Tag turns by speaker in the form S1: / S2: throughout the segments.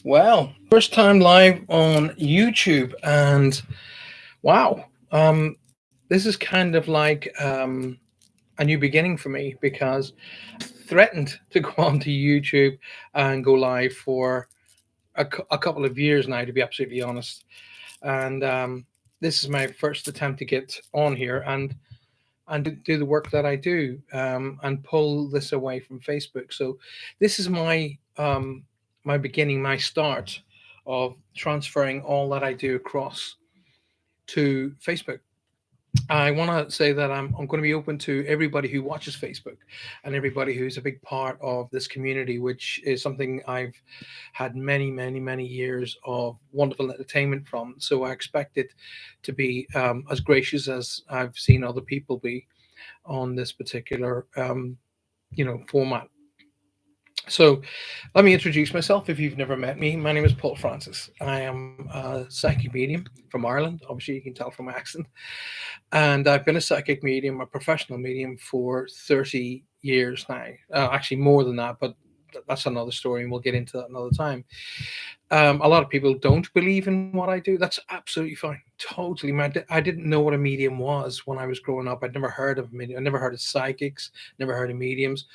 S1: Well, first time live on YouTube, and wow, this is kind of like a new beginning for me because threatened to go onto YouTube and go live for a couple of years now, to be absolutely honest. And this is my first attempt to get on here and do the work that I do and pull this away from Facebook. So this is my beginning, my start of transferring all that I do across to Facebook. I want to say that I'm going to be open to everybody who watches Facebook and everybody who's a big part of this community, which is something I've had many years of wonderful entertainment from. So I expect it to be as gracious as I've seen other people be on this particular format. So let me introduce myself if you've never met me. My name is Paul Francis. I am a psychic medium from Ireland. Obviously, you can tell from my accent. And I've been a psychic medium, a professional medium for 30 years now. Actually, more than that, but that's another story, and we'll get into that another time. A lot of people don't believe in what I do. That's absolutely fine. Totally. I didn't know what a medium was when I was growing up. I'd never heard of medium. I never heard of psychics, never heard of mediums.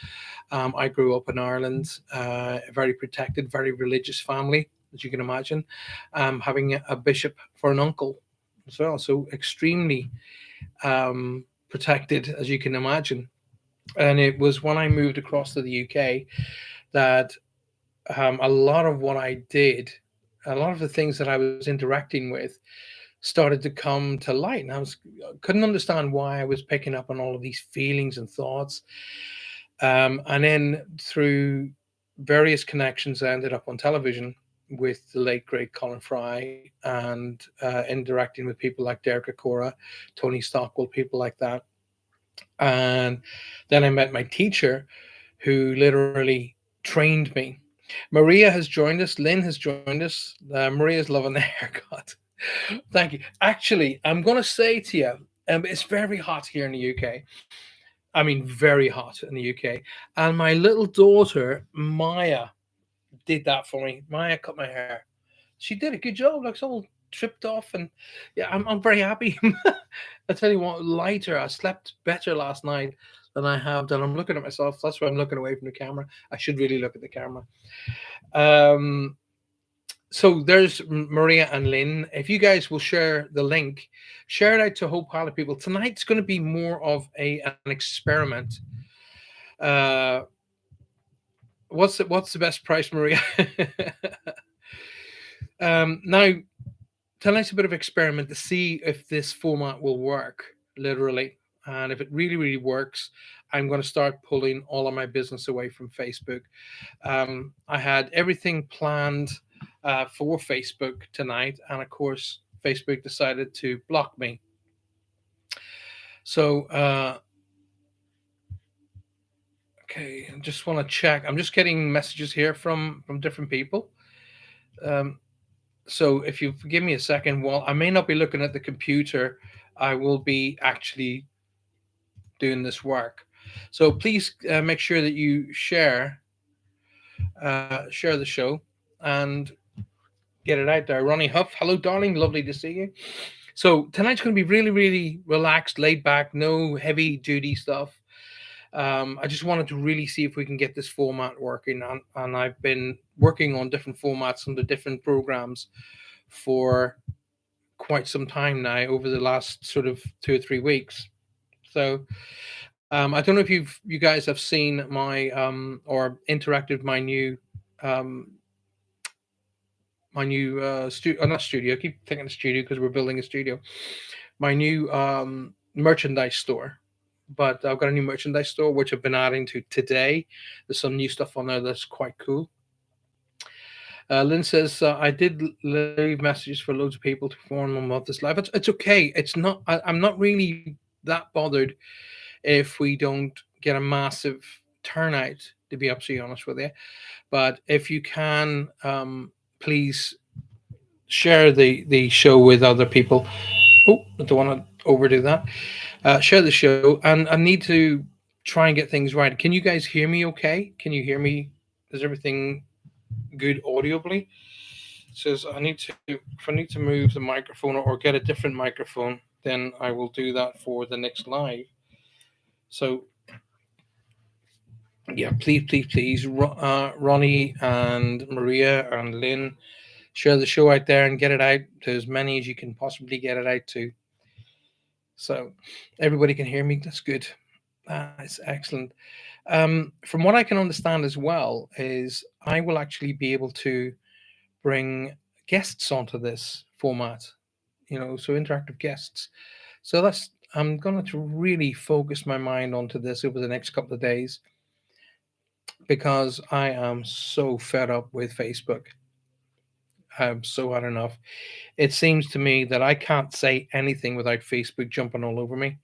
S1: I grew up in Ireland, a very protected, very religious family, as you can imagine, having a bishop for an uncle as well. So extremely protected, as you can imagine. And it was when I moved across to the UK that a lot of what I did, a lot of the things that I was interacting with, started to come to light, and couldn't understand why I was picking up on all of these feelings and thoughts. And then through various connections, I ended up on television with the late great Colin Fry and interacting with people like Derek Acora, Tony Stockwell, people like that. And then I met my teacher, who literally trained me. Maria has joined us. Lynn has joined us. Maria's loving the haircut. Thank you. Actually, I'm going to say to you, it's very hot here in the UK. I mean, very hot in the UK. And my little daughter, Maya, did that for me. Maya cut my hair. She did a good job. Like, it's all tripped off. And yeah, I'm very happy. I tell you what, lighter. I slept better last night than I have done. I'm looking at myself. That's why I'm looking away from the camera. I should really look at the camera. Um, so there's Maria and Lynn. If you guys will share the link, share it out to a whole pile of people. Tonight's going to be more of an experiment. Uh, what's the best price, Maria? Now, tonight's a bit of experiment to see if this format will work, literally. And if it really works, I'm going to start pulling all of my business away from Facebook. I had everything planned for Facebook tonight, and of course, Facebook decided to block me. So, okay, I just want to check. I'm just getting messages here from different people. Um, so if you give me a second, while I may not be looking at the computer, I will be actually doing this work. So please make sure that you share the show and get it out there. Ronnie Huff, hello, darling, lovely to see you. So tonight's going to be really relaxed, laid back, no heavy duty stuff. I just wanted to really see if we can get this format working, and I've been working on different formats and the different programs for quite some time now over the last sort of 2 or 3 weeks. So I don't know if you guys have seen my or interacted um, my new studio, not studio. I keep thinking of studio because we're building a studio. My new merchandise store, but I've got a new merchandise store which I've been adding to today. There's some new stuff on there that's quite cool. Lynn says, I did leave messages for loads of people to inform them about this live. It's okay. It's not. I'm not really that bothered if we don't get a massive turnout. To be absolutely honest with you, but if you can, please share the show with other people. Oh, I don't want to overdo that. Share the show, and I need to try and get things right. Can you guys hear me? Okay? Can you hear me? Is everything good audibly. It says I need to, if I need to move the microphone or get a different microphone, then I will do that for the next live. So yeah, please, please, please, Ronnie and Maria and Lynn, share the show out there and get it out to as many as you can possibly get it out to. So everybody can hear me. That's good. That's excellent. From what I can understand as well is I will actually be able to bring guests onto this format, so interactive guests. So that's I'm going to really focus my mind onto this over the next couple of days because I am so fed up with Facebook. I'm so had enough. It seems to me that I can't say anything without Facebook jumping all over me.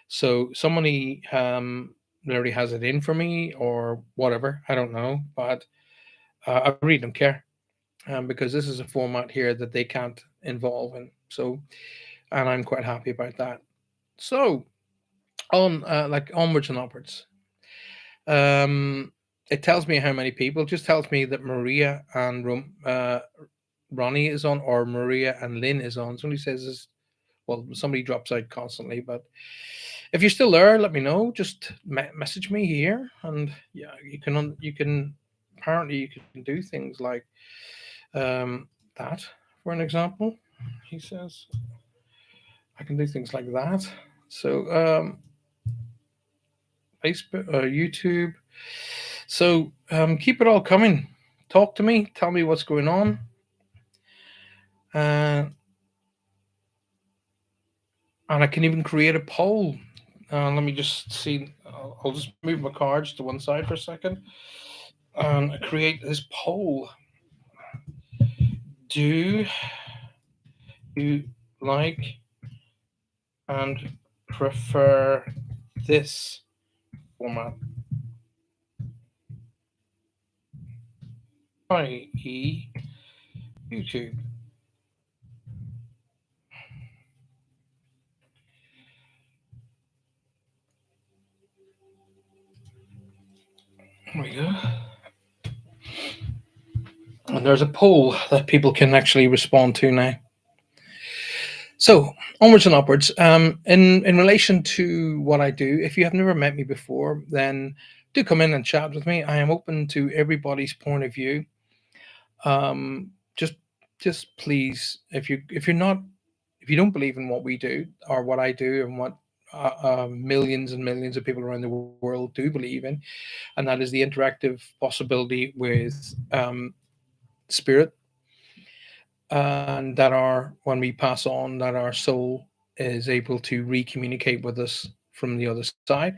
S1: So somebody already has it in for me or whatever. I don't know, but I really don't care because this is a format here that they can't involve in. So, and I'm quite happy about that. So on like onwards and upwards. Um, it tells me how many people. Just tells me that Maria and Ronnie is on, or Maria and Lynn is on. Somebody says this. Well, somebody drops out constantly, but if you're still there, let me know. Just message me here, and yeah, you can apparently you can do things like that. For an example, he says I can do things like that. So Facebook, YouTube. So keep it all coming. Talk to me. Tell me what's going on. Uh, and I can even create a poll. Let me just see. I'll just move my cards to one side for a second and create this poll. Do you like and prefer this format, i.e., YouTube? There we go. And there's a poll that people can actually respond to now. So onwards and upwards. In relation to what I do, if you have never met me before, then do come in and chat with me. I am open to everybody's point of view. Just please, if you don't believe in what we do or what I do and what millions and millions of people around the world do believe in, and that is the interactive possibility with spirit, and that our when we pass on, that our soul is able to recommunicate with us from the other side.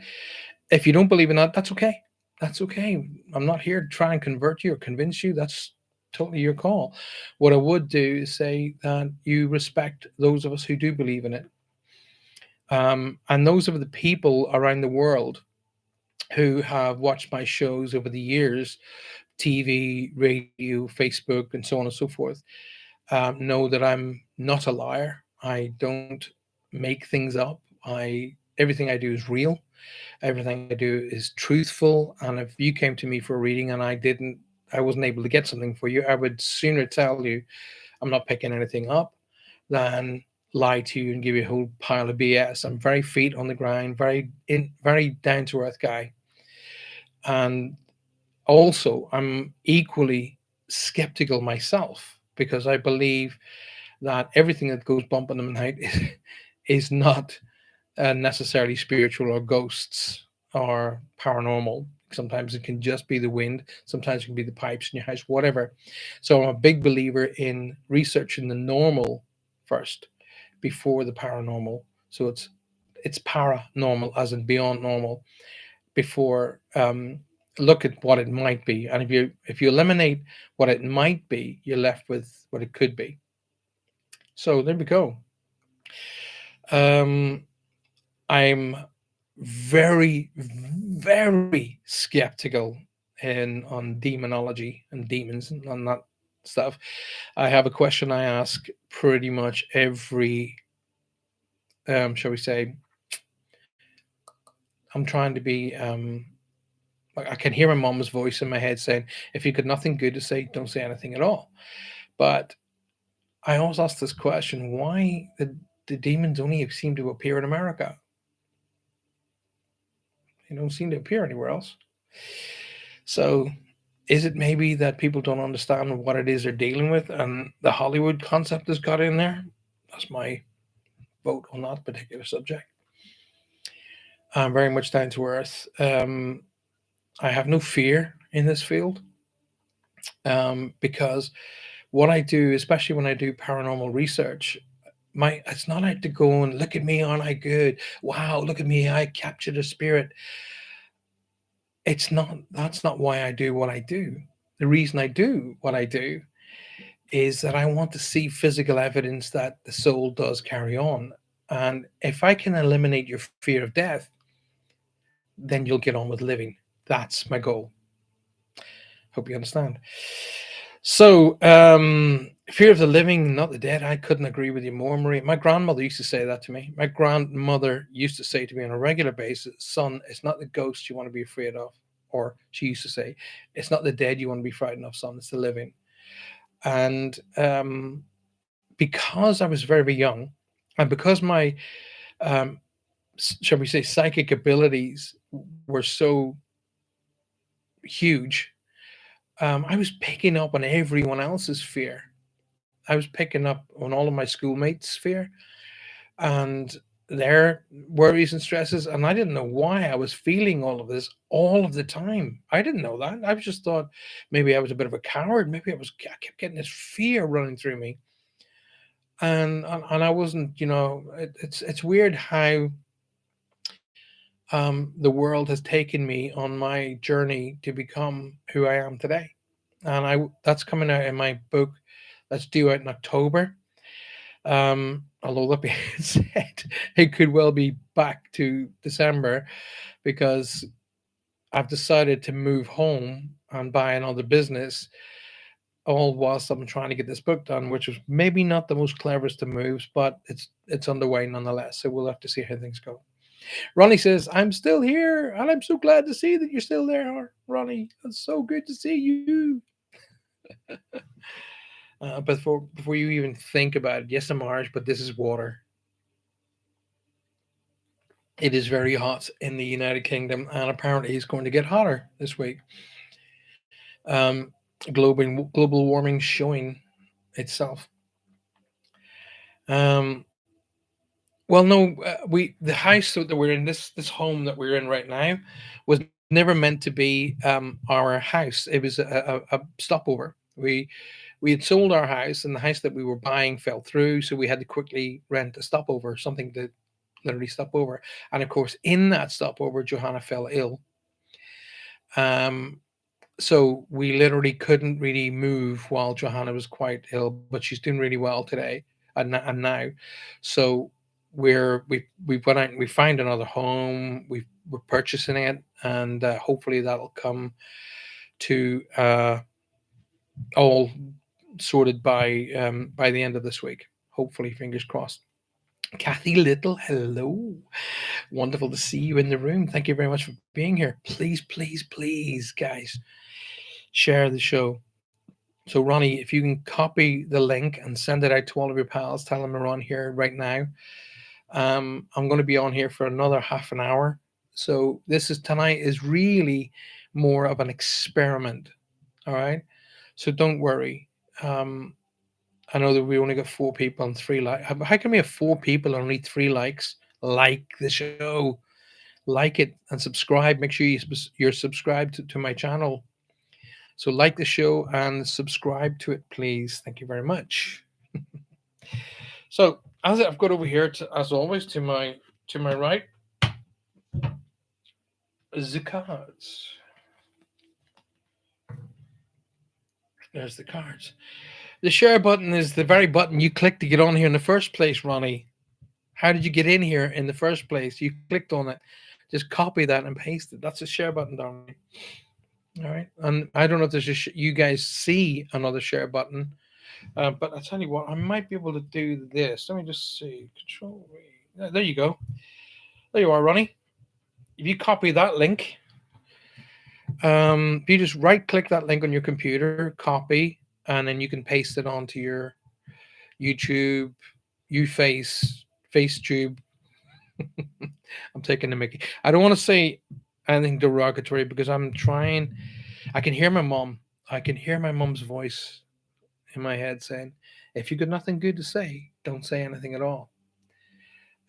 S1: If you don't believe in that, that's okay. That's okay. I'm not here to try and convert you or convince you. That's totally your call. What I would do is say that you respect those of us who do believe in it. And those are the people around the world who have watched my shows over the years, TV, radio, Facebook, and so on and so forth, know that I'm not a liar. I don't make things up. I Everything I do is real. Everything I do is truthful. And if you came to me for a reading and I wasn't able to get something for you, I would sooner tell you I'm not picking anything up than lie to you and give you a whole pile of BS. I'm very feet on the ground, very down to earth guy, and also I'm equally skeptical myself because I believe that everything that goes bump in the night is not necessarily spiritual or ghosts or paranormal. Sometimes it can just be the wind. Sometimes it can be the pipes in your house, whatever. So I'm a big believer in researching the normal first before the paranormal. So it's paranormal as in beyond normal before look at what it might be. And if you eliminate what it might be, you're left with what it could be. So there we go. Um, I'm very, very skeptical on demonology and demons and on that stuff. I have a question I ask pretty much every, shall we say, I'm trying to be I can hear my mom's voice in my head saying, "If you got nothing good to say, don't say anything at all." But I always ask this question: why the demons only seem to appear in America? They don't seem to appear anywhere else. So, is it maybe that people don't understand what it is they're dealing with, and the Hollywood concept has got in there? That's my vote on that particular subject. I'm very much down to earth. I have no fear in this field, because what I do, especially when I do paranormal research, my it's not like to go and look at me, aren't I good? Wow, look at me, I captured a spirit. It's not That's not why I do what I do. The reason I do what I do is that I want to see physical evidence that the soul does carry on. And if I can eliminate your fear of death, then you'll get on with living. That's my goal. Hope you understand. So, fear of the living, not the dead. I couldn't agree with you more, Marie. My grandmother used to say that to me. My grandmother used to say to me on a regular basis, "Son, it's not the ghosts you want to be afraid of." Or she used to say, "It's not the dead you want to be frightened of, son, it's the living." And because I was very, very young, and because my, um, shall we say, psychic abilities were so huge, I was picking up on everyone else's fear. I was picking up on all of my schoolmates' fear and their worries and stresses, and I didn't know why I was feeling all of this all of the time. I didn't know that. I just thought maybe I was a bit of a coward. Maybe I kept getting this fear running through me, and I wasn't. It's weird how the world has taken me on my journey to become who I am today, and I that's coming out in my book that's due out in October. Although that being said, it could well be back to December because I've decided to move home and buy another business, all whilst I'm trying to get this book done, which is maybe not the most cleverest of moves, but it's underway nonetheless. So we'll have to see how things go. Ronnie says, "I'm still here, and I'm so glad to see that you're still there, Ronnie. It's so good to see you." But before you even think about it, yes, I'm Irish, but this is water. It is very hot in the United Kingdom, and apparently it's going to get hotter this week. Um, global warming showing itself. Um, well, no, the house that we're in, this home that we're in right now, was never meant to be our house. It was a stopover. We had sold our house, and the house that we were buying fell through, so we had to quickly rent a stopover, something to literally stop over. And of course, in that stopover, Johanna fell ill. Um, so we literally couldn't really move while Johanna was quite ill, but she's doing really well today and now. So we went out and we find another home. We're purchasing it, and hopefully that'll come to all sorted by the end of this week. Hopefully, fingers crossed. Kathy Little, hello. Wonderful to see you in the room. Thank you very much for being here. Please, please, please, guys, share the show. So, Ronnie, if you can copy the link and send it out to all of your pals, tell them we're on here right now. I'm going to be on here for another half an hour. So, tonight is really more of an experiment. All right. So, don't worry. Um, I know that we only got 4 people and 3 likes. How can we have 4 people and only 3 likes? Like the show, like it, and subscribe. Make sure you're subscribed to my channel. So like the show and subscribe to it, please. Thank you very much. So as I've got over here, as always, to my right, the cards. There's the cards. The share button is the very button you clicked to get on here in the first place, Ronnie. How did you get in here in the first place? You clicked on it. Just copy that and paste it. That's a share button, darling. All right. And I don't know if you guys see another share button, but I tell you what, I might be able to do this. Let me just see. Control. There you go. There you are, Ronnie. If you copy that link You just right click that link on your computer, copy, and then you can paste it onto your YouTube, UFace, FaceTube. I'm taking the Mickey. I don't want to say anything derogatory because I'm trying. I can hear my mom. I can hear my mom's voice in my head saying, "If you got nothing good to say, don't say anything at all."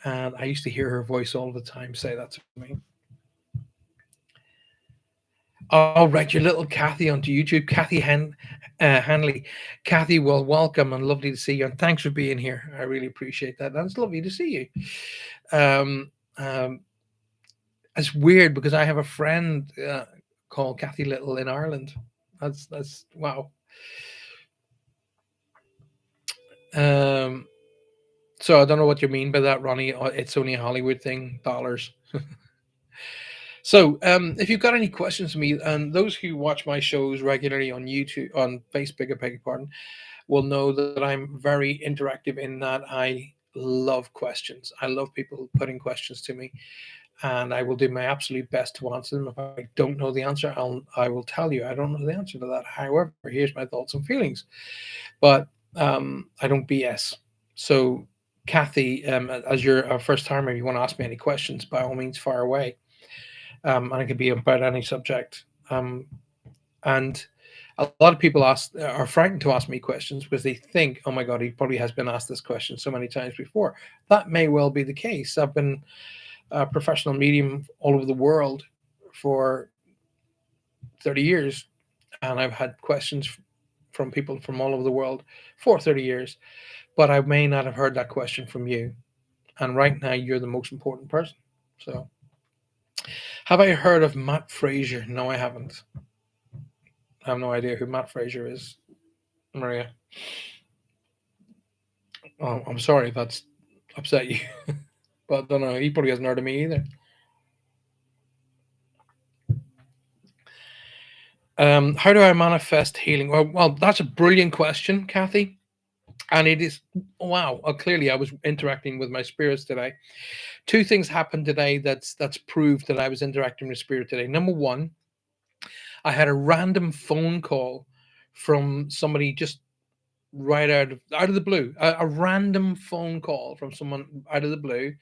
S1: And I used to hear her voice all the time say that to me. Oh, right, your little Kathy onto YouTube, Hanley. Kathy, well, welcome and lovely to see you, and thanks for being here. I really appreciate that. And it's lovely to see you. Um, um, it's weird because I have a friend called Kathy Little in Ireland. That's wow. Um, so I don't know what you mean by that, Ronnie. It's only a Hollywood thing, dollars. So, if you've got any questions for me, and those who watch my shows regularly on YouTube, on Facebook, I beg your pardon, will know that I'm very interactive in that I love questions. I love people putting questions to me, and I will do my absolute best to answer them. If I don't know the answer, I will tell you I don't know the answer to that. However, here's my thoughts and feelings. But I don't BS. So, Kathy, as you're a first timer, you want to ask me any questions, by all means, fire away. And it could be about any subject. And a lot of people are frightened to ask me questions because they think, "Oh my God, he probably has been asked this question so many times before." That may well be the case. I've been a professional medium all over the world for 30 years, and I've had questions from people from all over the world for 30 years, but I may not have heard that question from you. And right now, you're the most important person. So, have I heard of Matt Fraser? No, I haven't. I have no idea who Matt Fraser is, Maria. Oh, I'm sorry if that's upset you, but I don't know. He probably hasn't heard of me either. How do I manifest healing? Well, that's a brilliant question, Kathy. And it is, wow. Clearly, I was interacting with my spirits today. Two things happened today that's proved that I was interacting with spirit today. Number one, I had a random phone call from somebody just right out of the blue. A random phone call from someone out of the blue,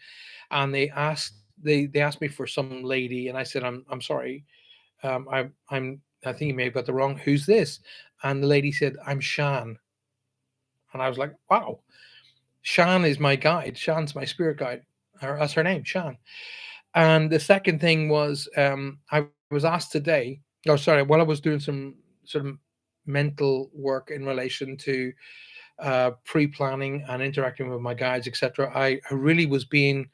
S1: and they asked me for some lady, and I said, I'm sorry, I think you may have got the wrong. Who's this? And the lady said, I'm Shan, and I was like, wow, Shan is my guide. Shan's my spirit guide. That's her name, Shan. And the second thing was, I was asked today. Oh, sorry. While I was doing some sort of mental work in relation to pre-planning and interacting with my guides, etc., I really was being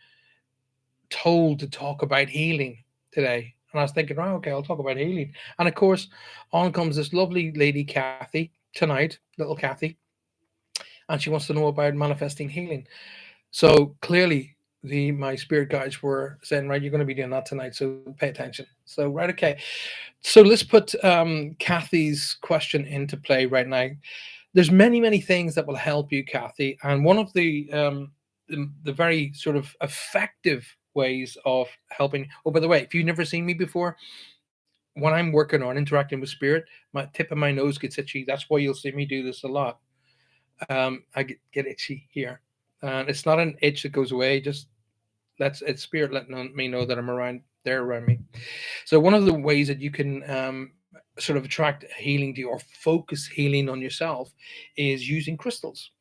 S1: told to talk about healing today. And I was thinking, right, okay, I'll talk about healing. And of course, on comes this lovely lady, Kathy, tonight, little Kathy, and she wants to know about manifesting healing. So clearly, the my spirit guides were saying, right, you're going to be doing that tonight, so pay attention. So, right, okay. So let's put Kathy's question into play right now. There's many things that will help you, Kathy, and one of the very sort of effective ways of helping. Oh, by the way, if you've never seen me before, when I'm working on interacting with spirit, my tip of my nose gets itchy. That's why you'll see me do this a lot. I get itchy here, and it's not an itch that goes away. Just that's it's spirit letting me know that I'm around. They're around me. So one of the ways that you can sort of attract healing to you or focus healing on yourself is using crystals.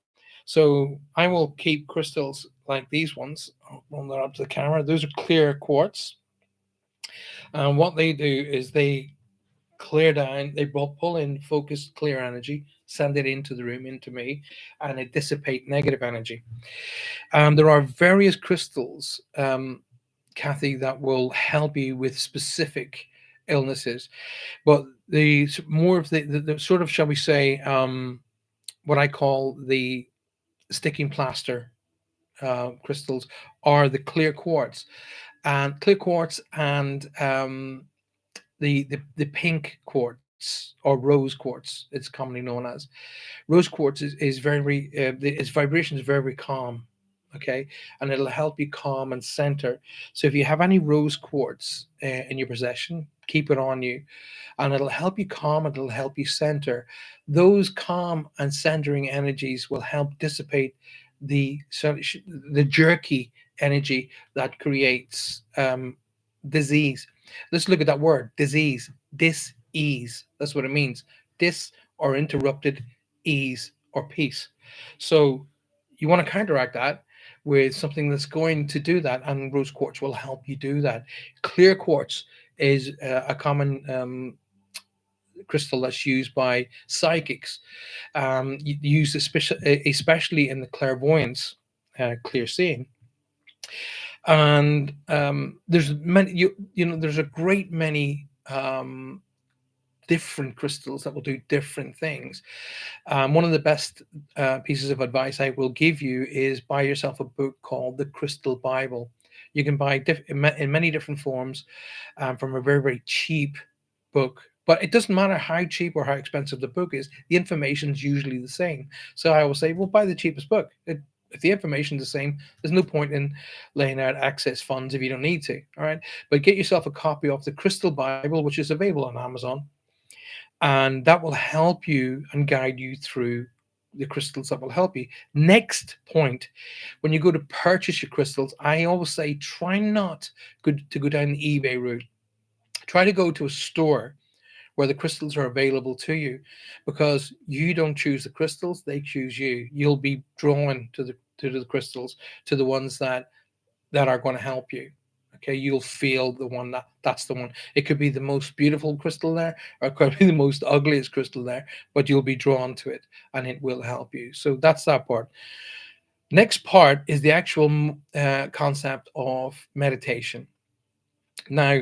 S1: So I will keep crystals like these ones. I'll run that up to the camera. Those are clear quartz, and what they do is they clear down. They pull in focused clear energy, send it into the room, into me, and it dissipate negative energy. There are various crystals, Kathy, that will help you with specific illnesses. But the more of the sort of, shall we say, what I call the sticking plaster crystals are the clear quartz, and the pink quartz or rose quartz. It's commonly known as rose quartz is its vibration is very calm. Okay, and it'll help you calm and center. So if you have any rose quartz in your possession, keep it on you, and it'll help you calm, it'll help you center. Those calm and centering energies will help dissipate the the jerky energy that creates disease. Let's look at that word, disease. Dis-ease, that's what it means. Dis, or interrupted, ease or peace. So you want to counteract that with something that's going to do that, and rose quartz will help you do that. Clear quartz is a common crystal that's used by psychics, used especially in the clairvoyance, clear seeing. And there's many, there's a great many different crystals that will do different things. One of the best pieces of advice I will give you is buy yourself a book called The Crystal Bible. You can buy in many different forms, from a very, very cheap book. But it doesn't matter how cheap or how expensive the book is, the information is usually the same. So I will say, well, buy the cheapest book. If the information is the same, there's no point in laying out access funds if you don't need to. All right. But get yourself a copy of the Crystal Bible, which is available on Amazon, and that will help you and guide you through the crystals that will help you. Next point, when you go to purchase your crystals, I always say try not to go down the eBay route. Try to go to a store where the crystals are available to you, because you don't choose the crystals, they choose you. You'll be drawn to the crystals, to the ones that are going to help you. Okay, you'll feel the one that's the one. It could be the most beautiful crystal there, or it could be the most ugliest crystal there, but you'll be drawn to it, and it will help you. So that's that part. Next part is the actual concept of meditation. Now,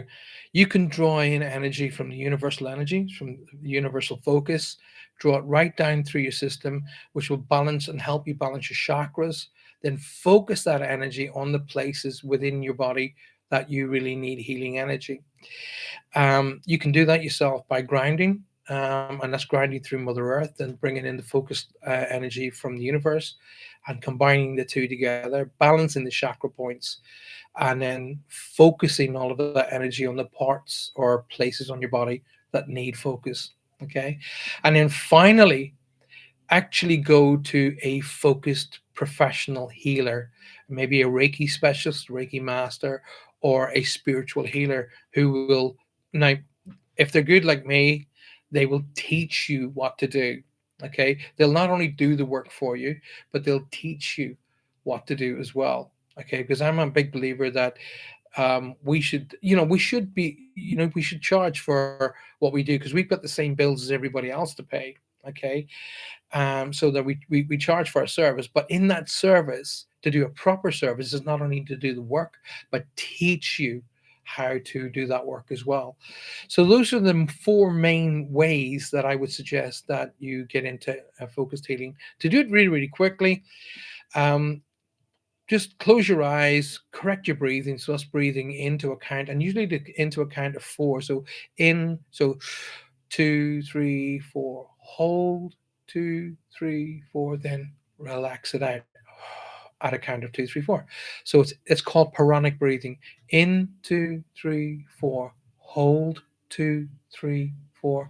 S1: you can draw in energy from the universal energy, from the universal focus, draw it right down through your system, which will balance and help you balance your chakras. Then focus that energy on the places within your body that you really need healing energy. You can do that yourself by grounding, and that's grounding through Mother Earth and bringing in the focused energy from the universe and combining the two together, balancing the chakra points, and then focusing all of that energy on the parts or places on your body that need focus. Okay. And then finally, actually go to a focused professional healer, maybe a Reiki specialist, Reiki master, or a spiritual healer who will, now, if they're good like me, they will teach you what to do. Okay. They'll not only do the work for you, but they'll teach you what to do as well. Okay. Because I'm a big believer that we should, we should charge for what we do, because we've got the same bills as everybody else to pay. Okay. So that we charge for a service, but in that service, to do a proper service is not only to do the work, but teach you how to do that work as well. So those are the four main ways that I would suggest that you get into focused healing. To do it really, really quickly, um, just close your eyes, correct your breathing. So that's breathing into a count, and usually into a count of four. So in, so 2, 3, 4, hold, 2, 3, 4, then relax it out at a count of 2, 3, 4. So it's called Puranic breathing. In, 2, 3, 4, hold, 2, 3, 4,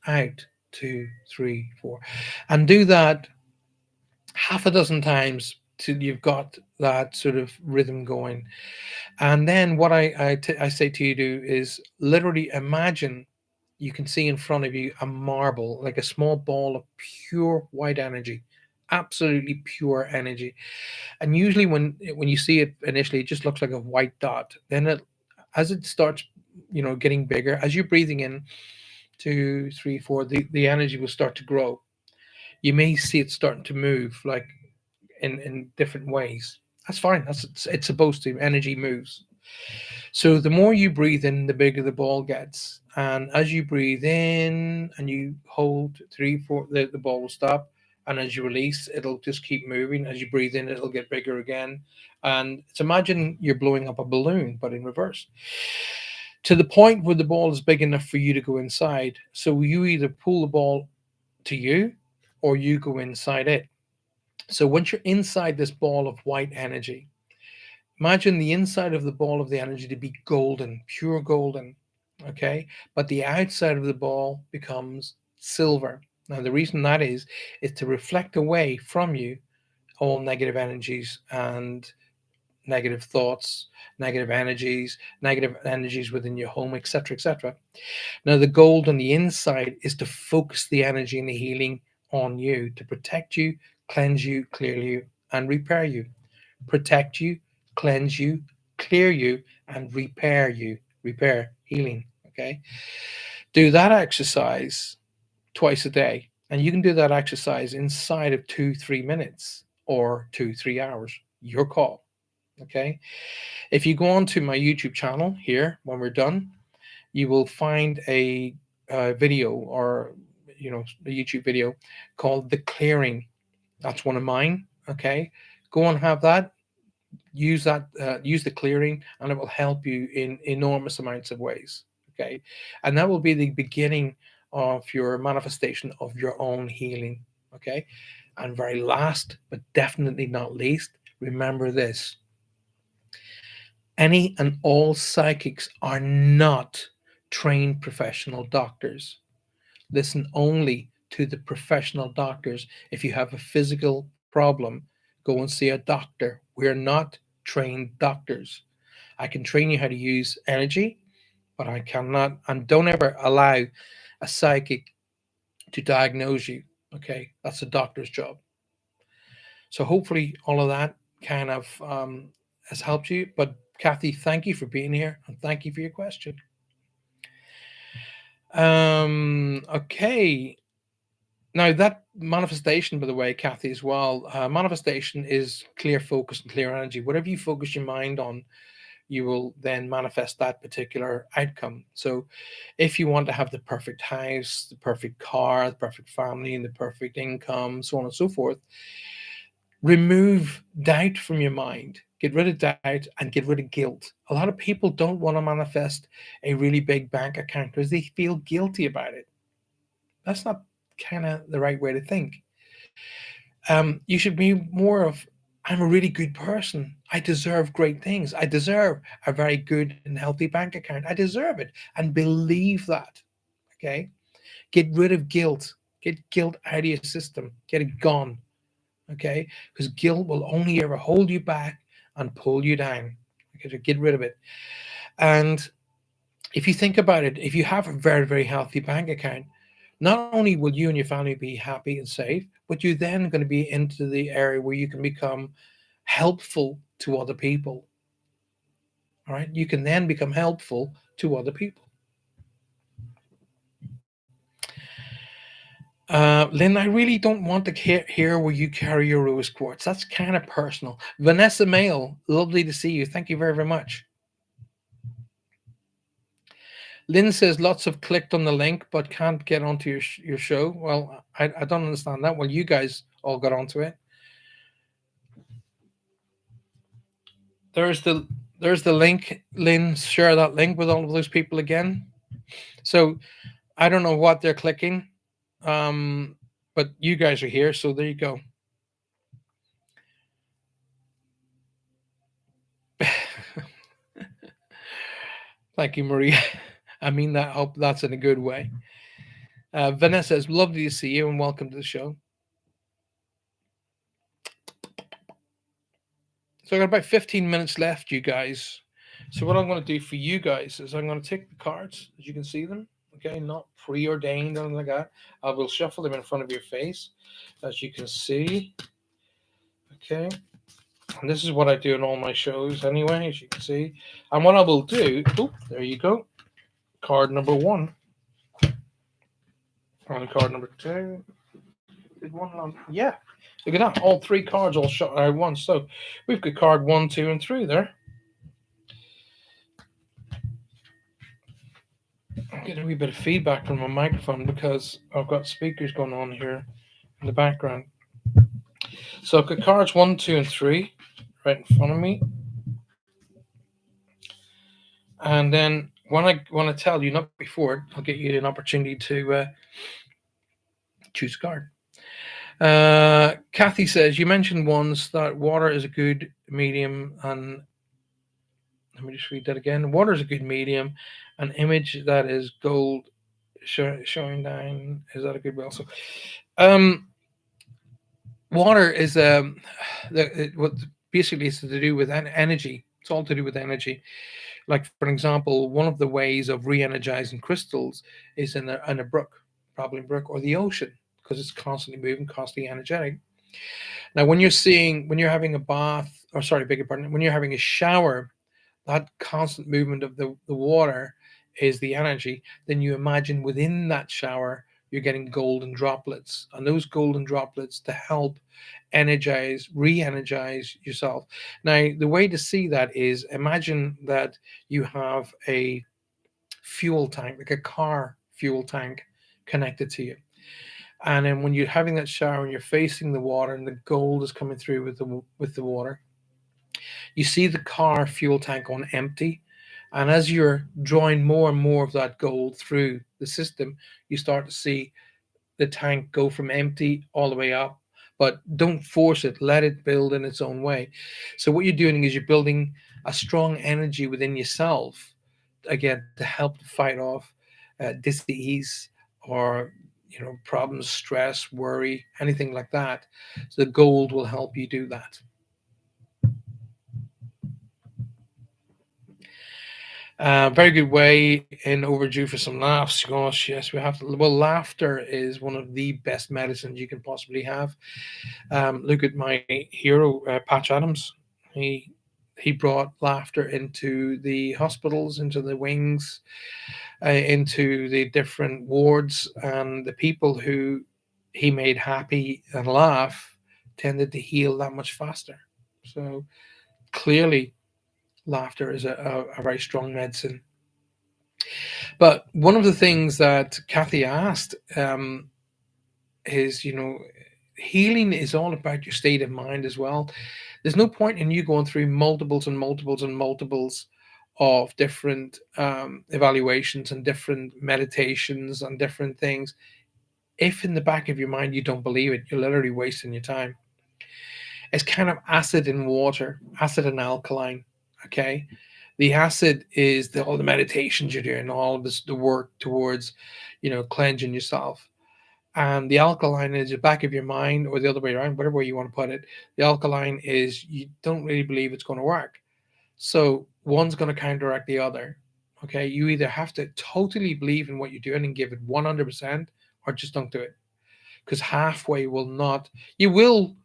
S1: out, 2, 3, 4, and do that half a dozen times till you've got that sort of rhythm going. And then what I say to you do is literally imagine you can see in front of you a marble, like a small ball of pure white energy, absolutely pure energy. And usually when you see it initially, it just looks like a white dot. Then as it starts, getting bigger, as you're breathing in 2, 3, 4, the energy will start to grow. You may see it starting to move, like in different ways. That's fine. It's supposed to. Energy moves. So the more you breathe in, the bigger the ball gets. And as you breathe in and you hold 3, 4, the ball will stop. And as you release, it'll just keep moving. As you breathe in, it'll get bigger again. And it's, imagine you're blowing up a balloon, but in reverse, to the point where the ball is big enough for you to go inside. So you either pull the ball to you or you go inside it. So once you're inside this ball of white energy, imagine the inside of the ball of the energy to be golden, pure golden, okay? But the outside of the ball becomes silver. Now, the reason that is to reflect away from you all negative energies and negative thoughts, negative energies within your home, etc., etc. Now, the gold on the inside is to focus the energy and the healing on you, to protect you, cleanse you, clear you, and repair you. Protect you, cleanse you, clear you, and repair you. Repair, healing. Okay. Do that exercise twice a day. And you can do that exercise inside of 2, 3 minutes or 2, 3 hours. Your call. Okay. If you go onto my YouTube channel here when we're done, you will find a video, or a YouTube video called "The Clearing." That's one of mine. Okay, go and have that. Use that. Use the clearing, and it will help you in enormous amounts of ways. Okay, and that will be the beginning of your manifestation of your own healing. Okay, and very last, but definitely not least, remember this: any and all psychics are not trained professional doctors. Listen only to the professional doctors. If you have a physical problem, go and see a doctor. We're not trained doctors. I can train you how to use energy, but I cannot, and don't ever allow a psychic to diagnose you. Okay, that's a doctor's job. So hopefully all of that kind of has helped you. But Kathy, thank you for being here, and thank you for your question. Okay. Now that manifestation, by the way, Kathy, as well, manifestation is clear focus and clear energy. Whatever you focus your mind on, you will then manifest that particular outcome. So if you want to have the perfect house, the perfect car, the perfect family, and the perfect income, so on and so forth, remove doubt from your mind. Get rid of doubt and get rid of guilt. A lot of people don't want to manifest a really big bank account because they feel guilty about it. That's not kind of the right way to think. You should be more of, I'm a really good person. I deserve great things. I deserve a very good and healthy bank account. I deserve it. And believe that. Okay. Get rid of guilt. Get guilt out of your system. Get it gone. Okay. Because guilt will only ever hold you back and pull you down. Okay. So get rid of it. And if you think about it, if you have a very, very healthy bank account, not only will you and your family be happy and safe, but you're then going to be into the area where you can become helpful to other people. All right. You can then become helpful to other people. Lynn, I really don't want to hear where you carry your rose quartz. That's kind of personal. Vanessa Mail, lovely to see you. Thank you very, very much. Lynn says lots have clicked on the link but can't get onto your show. Well, I don't understand that. Well, you guys all got onto it. There's the there's the link. Lynn, share that link with all of those people again. So I don't know what they're clicking, um, but you guys are here, so there you go. Thank you, Maria. I mean that. Hope that's in a good way. Vanessa says, lovely to see you and welcome to the show. So I got about 15 minutes left, you guys. So what I'm going to do for you guys is I'm going to take the cards, as you can see them. Okay, not preordained or anything like that. I will shuffle them in front of your face, as you can see. Okay, and this is what I do in all my shows anyway, as you can see. And what I will do, oh, there you go. Card number one. And card number two. Did one land? Yeah. Look at that. All three cards all shot out at once. So we've got card 1, 2, and 3 there. I'm getting a wee bit of feedback from my microphone because I've got speakers going on here in the background. So I've got cards 1, 2, and 3 right in front of me. And then when I tell you, not before, I'll get you an opportunity to choose a card. Kathy says you mentioned once that water is a good medium, and let me just read that again. Water is a good medium. An image that is gold showing down, is that a good way also? Um, Water is what basically is to do with energy. It's all to do with energy. Like for example, one of the ways of re-energizing crystals is in a brook, probably a brook or the ocean, because it's constantly moving, constantly energetic. Now, when you're having a bath, or sorry, beg your pardon, when you're having a shower, that constant movement of the water is the energy. Then you imagine within that shower, you're getting golden droplets, and those golden droplets to help energize, re-energize yourself. Now, the way to see that is imagine that you have a fuel tank, like a car fuel tank connected to you. And then when you're having that shower and you're facing the water and the gold is coming through with the water, you see the car fuel tank on empty. And as you're drawing more and more of that gold through the system, you start to see the tank go from empty all the way up. But don't force it, let it build in its own way. So, what you're doing is you're building a strong energy within yourself, again, to help to fight off disease or problems, stress, worry, anything like that. So the gold will help you do that. Very good way in overdue for some laughs. Gosh, yes, we have to. Well, laughter is one of the best medicines you can possibly have. Look at my hero, Patch Adams. He he brought laughter into the hospitals, into the wings, into the different wards, and the people who he made happy and laugh tended to heal that much faster. So clearly, laughter is a very strong medicine. But one of the things that Kathy asked is, healing is all about your state of mind as well. There's no point in you going through multiples and multiples and multiples of different evaluations and different meditations and different things. If in the back of your mind you don't believe it, you're literally wasting your time. It's kind of acid and water, acid and alkaline. Okay. The acid is all the meditations you're doing, all of this, the work towards, cleansing yourself. And the alkaline is the back of your mind, or the other way around, whatever way you want to put it. The alkaline is you don't really believe it's going to work. So one's going to counteract the other. Okay. You either have to totally believe in what you're doing and give it 100%, or just don't do it. Because halfway will not, you will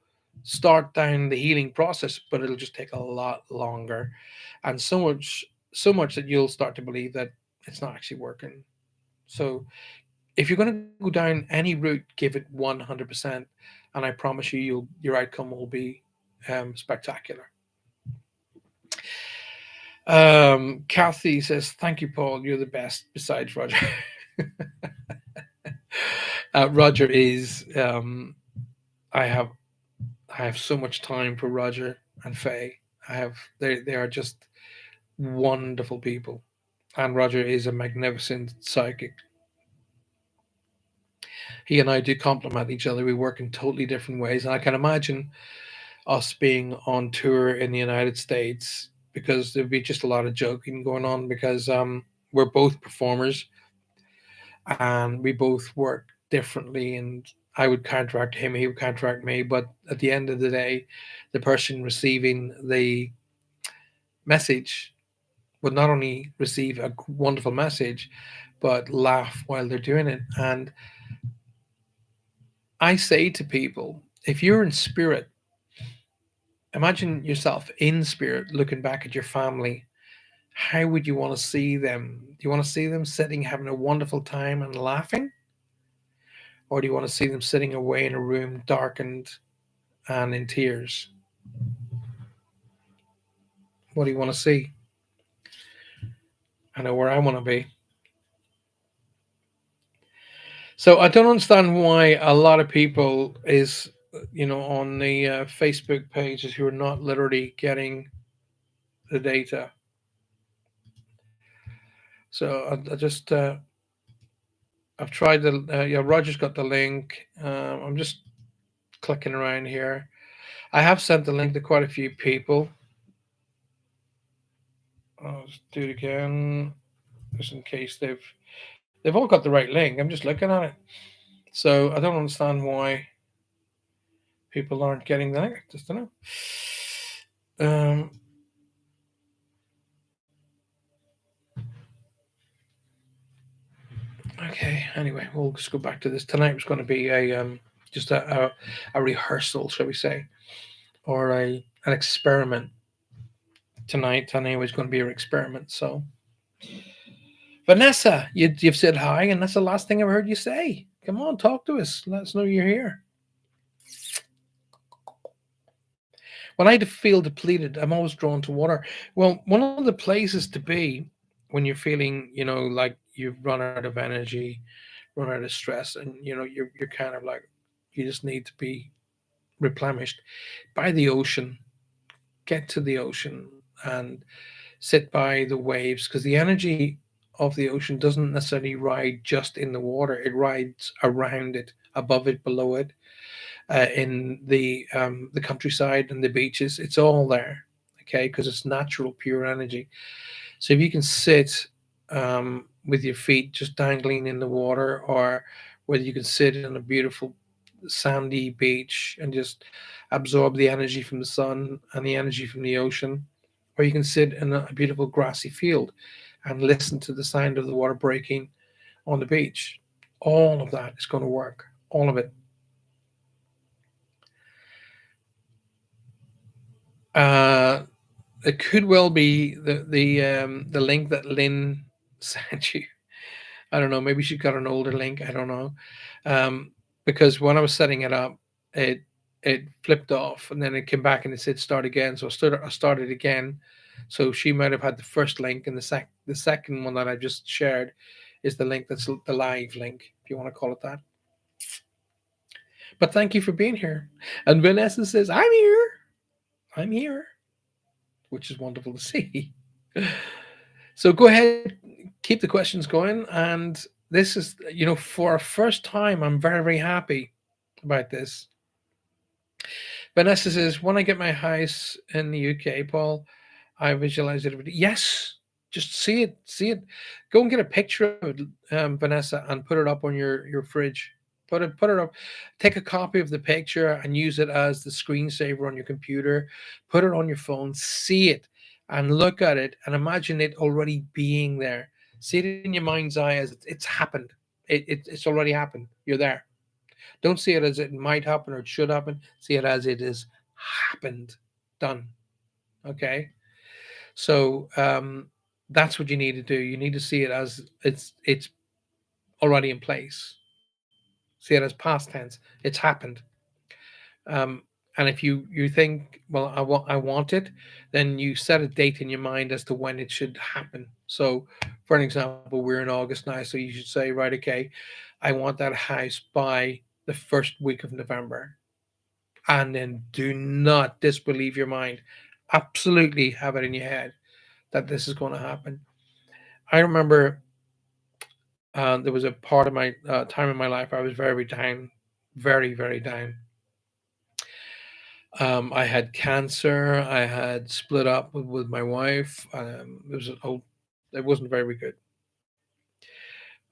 S1: start down the healing process, but it'll just take a lot longer. And so much that you'll start to believe that it's not actually working. So if you're going to go down any route, give it 100%, and I promise you, your outcome will be spectacular. Kathy says, "Thank you, Paul. You're the best besides Roger." Roger is. I have I have so much time for Roger and Faye. They are just wonderful people, and Roger is a magnificent psychic. He and I do complement each other. We work in totally different ways, and I can imagine us being on tour in the United States, because there'd be just a lot of joking going on, because we're both performers and we both work differently, and I would counteract him, he would counteract me, but at the end of the day, the person receiving the message would not only receive a wonderful message but laugh while they're doing it. And I say to people, if you're in spirit, imagine yourself in spirit looking back at your family. How would you want to see them? Do you want to see them sitting having a wonderful time and laughing? Or do you want to see them sitting away in a room darkened and in tears? What do you want to see? I know where I want to be. So I don't understand why a lot of people is, on the Facebook pages who are not literally getting the data. So I just I've tried the yeah, Roger's got the link. I'm just clicking around here. I have sent the link to quite a few people. I'll just do it again, just in case they've all got the right link. I'm just looking at it, so I don't understand why people aren't getting the link. Just don't know. Okay. Anyway, we'll just go back to this. Tonight was going to be a just a rehearsal, shall we say, or an experiment. Tonight, anyway, is going to be an experiment. So, Vanessa, you've said hi, and that's the last thing I've heard you say. Come on, talk to us. Let us know you're here. When I feel depleted, I'm always drawn to water. Well, one of the places to be when you're feeling, like you've run out of energy, run out of stress, and you're kind of like you just need to be replenished by the ocean. Get to the ocean and sit by the waves, because the energy of the ocean doesn't necessarily ride just in the water. It rides around it, above it, below it, in the countryside and the beaches. It's all there, okay, because it's natural, pure energy. So if you can sit with your feet just dangling in the water, or whether you can sit in a beautiful sandy beach and just absorb the energy from the sun and the energy from the ocean, or you can sit in a beautiful grassy field and listen to the sound of the water breaking on the beach. All of that is going to work. All of it. Uh, it could well be the link that Lynn sent you. I don't know. Maybe she got an older link. I don't know. Um, because when I was setting it up, it it flipped off, and then it came back and it said start again. So I started again. So she might have had the first link, and the second one that I just shared is the link that's the live link, if you want to call it that. But thank you for being here. And Vanessa says, I'm here. I'm here, which is wonderful to see. So go ahead, keep the questions going. And this is, for a first time, I'm very, very happy about this. Vanessa says, when I get my house in the UK, Paul, I visualize it every day. Yes, just see it, see it. Go and get a picture of it, Vanessa, and put it up on your fridge. Put it up. Take a copy of the picture and use it as the screensaver on your computer. Put it on your phone. See it and look at it and imagine it already being there. See it in your mind's eye as it's happened. It's already happened. You're there. Don't see it as it might happen or it should happen. See it as it is happened, done. Okay. So that's what you need to do. You need to see it as it's already in place. See it as past tense. It's happened. Um, and if you think, well, I want it, then you set a date in your mind as to when it should happen. So, for an example, we're in August now, so you should say, right, okay, I want that house by the first week of November, and then do not disbelieve your mind. Absolutely have it in your head that this is going to happen. I remember there was a part of my time in my life I was very down, very, very down. I had cancer. I had split up with my wife. It wasn't very good.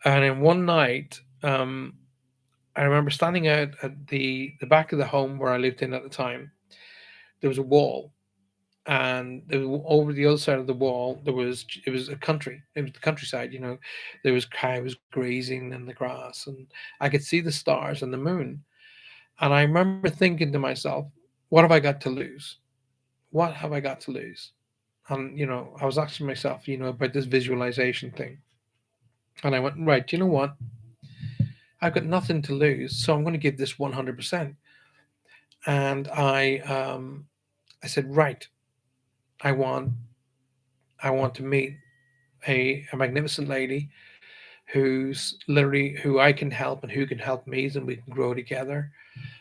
S1: And then one night, I remember standing out at the back of the home where I lived in at the time. There was a wall, and over the other side of the wall it was a country. It was the countryside. There was cows grazing in the grass, and I could see the stars and the moon. And I remember thinking to myself, what have I got to lose? What have I got to lose? And I was asking myself, about this visualization thing. And I went, right, you know what? I've got nothing to lose, so I'm going to give this 100%. And I said, right, I want I want to meet a magnificent lady who I can help and who can help me, and we can grow together.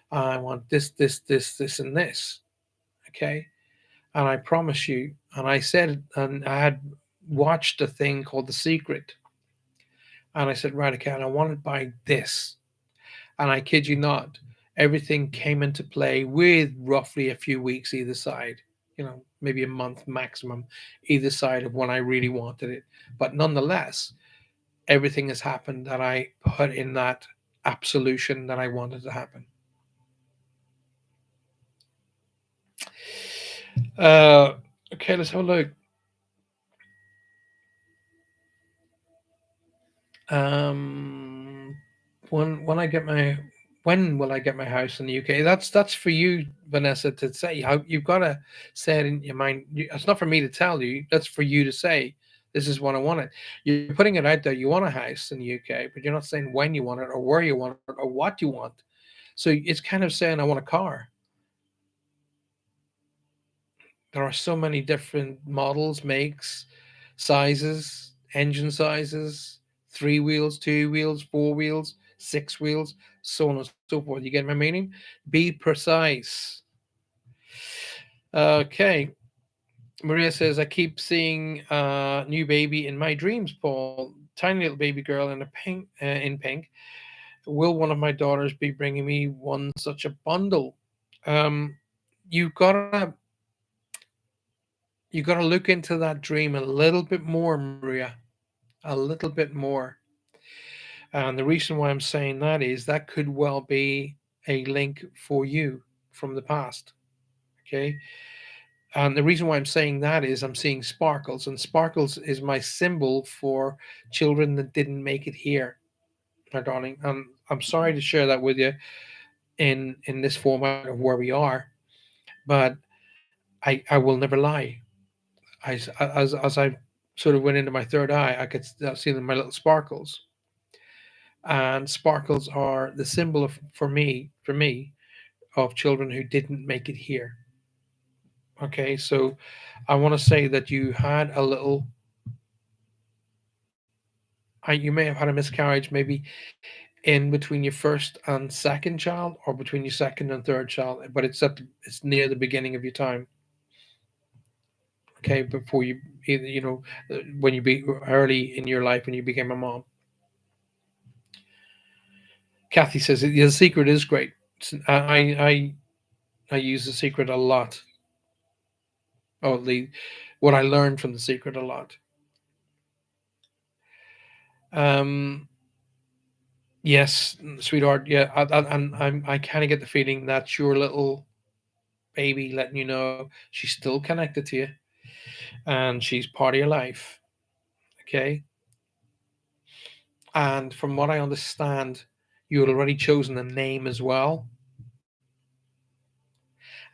S1: I want this, and this. Okay. And I promise you, and I said, and I had watched a thing called The Secret. And I said, right, okay, and I want it by this. And I kid you not, everything came into play with roughly a few weeks either side, maybe a month maximum either side of when I really wanted it. But nonetheless, everything has happened that I put in that absolution that I wanted to happen. Uh, okay, let's have a look. Um, when I get my when will I get my house in the UK? That's for you, Vanessa, to say. How you've got to say it in your mind. It's not for me to tell you. That's for you to say. This is what I wanted. You're putting it out there. You want a house in the UK, but you're not saying when you want it or where you want it or what you want. So it's kind of saying I want a car. There are so many different models, makes, sizes, engine sizes, 3 wheels, 2 wheels, 4 wheels, 6 wheels, so on and so forth. You get my meaning? Be precise. Okay. Maria says, I keep seeing a new baby in my dreams, Paul. Tiny little baby girl in pink. Will one of my daughters be bringing me one such a bundle? Um, you've gotta you got to look into that dream a little bit more, Maria, a little bit more. And the reason why I'm saying that is that could well be a link for you from the past. Okay. And the reason why I'm saying that is I'm seeing sparkles, and sparkles is my symbol for children that didn't make it here, my darling. And I'm sorry to share that with you in this format of where we are, but I will never lie. As I sort of went into my third eye, I could see my little sparkles, and sparkles are the symbol of for me of children who didn't make it here. Okay, so I want to say that you had a little. You may have had a miscarriage, maybe in between your first and second child, or between your second and third child, but it's near the beginning of your time. Okay, before you either when you be early in your life when you became a mom. Kathy says the secret is great. I use the secret a lot. Oh, the what I learned from the secret a lot. Um, yes, sweetheart. Yeah, I kind of get the feeling that's your little baby letting you know she's still connected to you and she's part of your life. Okay, and from what I understand, you had already chosen a name as well.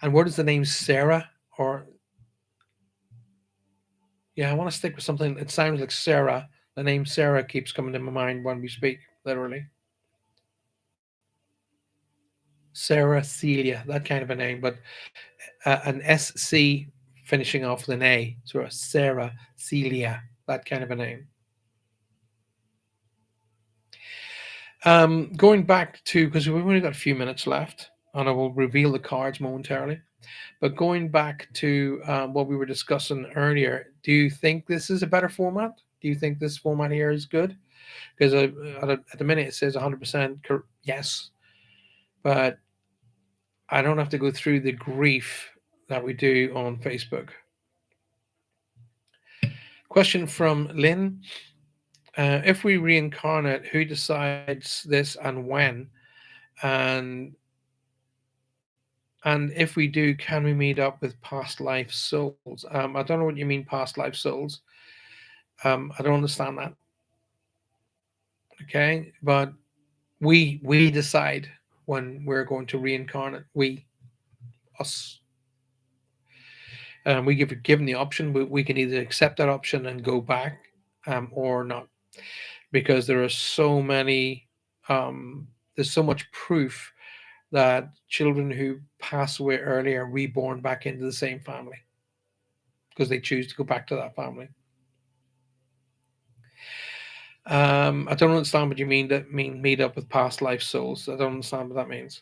S1: And where does the name Sarah or yeah, I want to stick with something. It sounds like Sarah. The name Sarah keeps coming to my mind when we speak, literally. Sarah Celia, that kind of a name, but an SC finishing off with an A. So a Sarah Celia, that kind of a name. Going back to, because we've only got a few minutes left, and I will reveal the cards momentarily. But going back to what we were discussing earlier, do you think this is a better format? Do you think this format here is good? Because at the minute it says 100% yes, but I don't have to go through the grief that we do on Facebook. Question from Lynn. If we reincarnate, who decides this and when? And and if we do, can we meet up with past life souls? I don't know what you mean, past life souls. I don't understand that. Okay, but we decide when we're going to reincarnate. We, us. We give given the option, we can either accept that option and go back, or not, because there are so many. There's so much proof that children who pass away early are reborn back into the same family because they choose to go back to that family. I don't understand what you mean. That mean meet up with past life souls. I don't understand what that means.